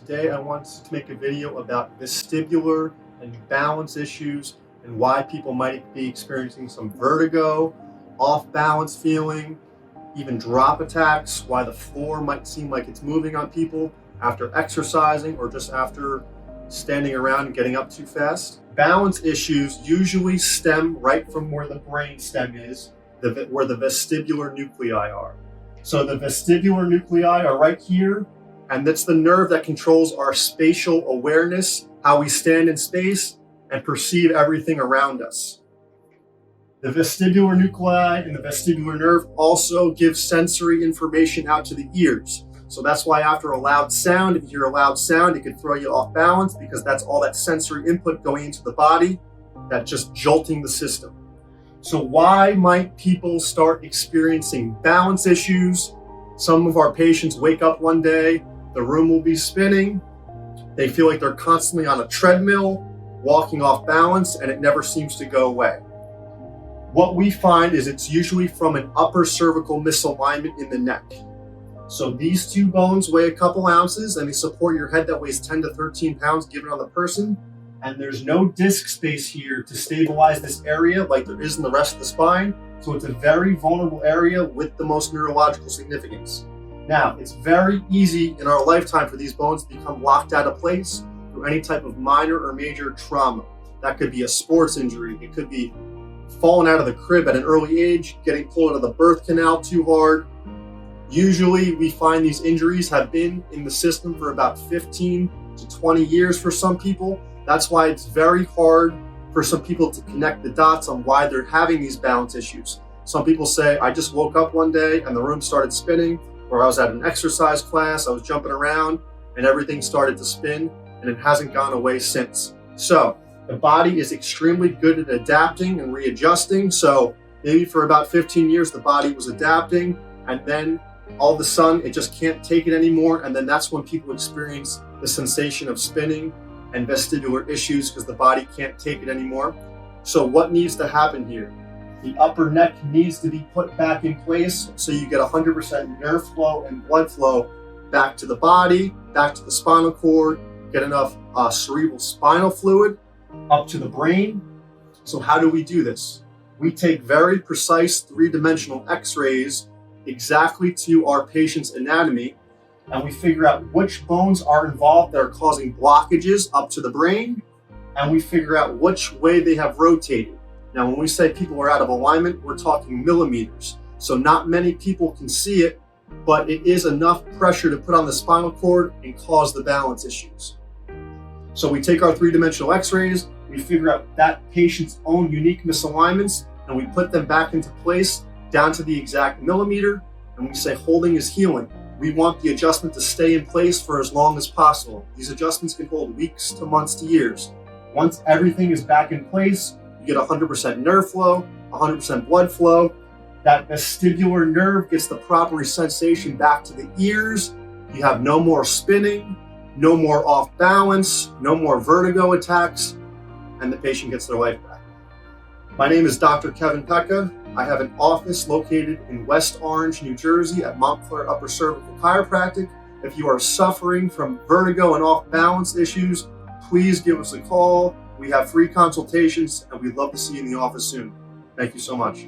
Today I wanted to make a video about vestibular and balance issues and why people might be experiencing some vertigo, off balance feeling, even drop attacks, why the floor might seem like it's moving on people after exercising or just after standing around and getting up too fast. Balance issues usually stem right from where the brainstem is, where the vestibular nuclei are. So the vestibular nuclei are right here, and that's the nerve that controls our spatial awareness, how we stand in space and perceive everything around us. The vestibular nuclei and the vestibular nerve also give sensory information out to the ears. So that's why after a loud sound, if you hear a loud sound, it could throw you off balance because that's all that sensory input going into the body, that's just jolting the system. So why might people start experiencing balance issues? Some of our patients wake up one day, the room will be spinning, they feel like they're constantly on a treadmill, walking off balance, and it never seems to go away. What we find is it's usually from an upper cervical misalignment in the neck. So these two bones weigh a couple ounces and they support your head that weighs 10 to 13 pounds given on the person. And there's no disc space here to stabilize this area like there is in the rest of the spine. So it's a very vulnerable area with the most neurological significance. Now, it's very easy in our lifetime for these bones to become locked out of place through any type of minor or major trauma. That could be a sports injury. It could be falling out of the crib at an early age, getting pulled out of the birth canal too hard. Usually we find these injuries have been in the system for about 15 to 20 years for some people. That's why it's very hard for some people to connect the dots on why they're having these balance issues. Some people say, I just woke up one day and the room started spinning, or I was at an exercise class, I was jumping around and everything started to spin and it hasn't gone away since. So the body is extremely good at adapting and readjusting. So maybe for about 15 years, the body was adapting, and then all of a sudden it just can't take it anymore. And then that's when people experience the sensation of spinning and vestibular issues because the body can't take it anymore. So what needs to happen here? The upper neck needs to be put back in place so you get 100% nerve flow and blood flow back to the body, back to the spinal cord, get enough cerebral spinal fluid up to the brain. So how do we do this? We take very precise three-dimensional x-rays exactly to our patient's anatomy, and we figure out which bones are involved that are causing blockages up to the brain, and we figure out which way they have rotated. Now, when we say people are out of alignment, we're talking millimeters. So not many people can see it, but it is enough pressure to put on the spinal cord and cause the balance issues. So we take our three-dimensional x-rays, we figure out that patient's own unique misalignments, and we put them back into place down to the exact millimeter, and we say holding is healing. We want the adjustment to stay in place for as long as possible. These adjustments can hold weeks to months to years. Once everything is back in place, you get 100% nerve flow, 100% blood flow. That vestibular nerve gets the proper sensation back to the ears. You have no more spinning, no more off balance, no more vertigo attacks, and the patient gets their life back. My name is Dr. Kevin Pekka. I have an office located in West Orange, New Jersey at Montclair Upper Cervical Chiropractic. If you are suffering from vertigo and off balance issues, please give us a call. We have free consultations and we'd love to see you in the office soon. Thank you so much.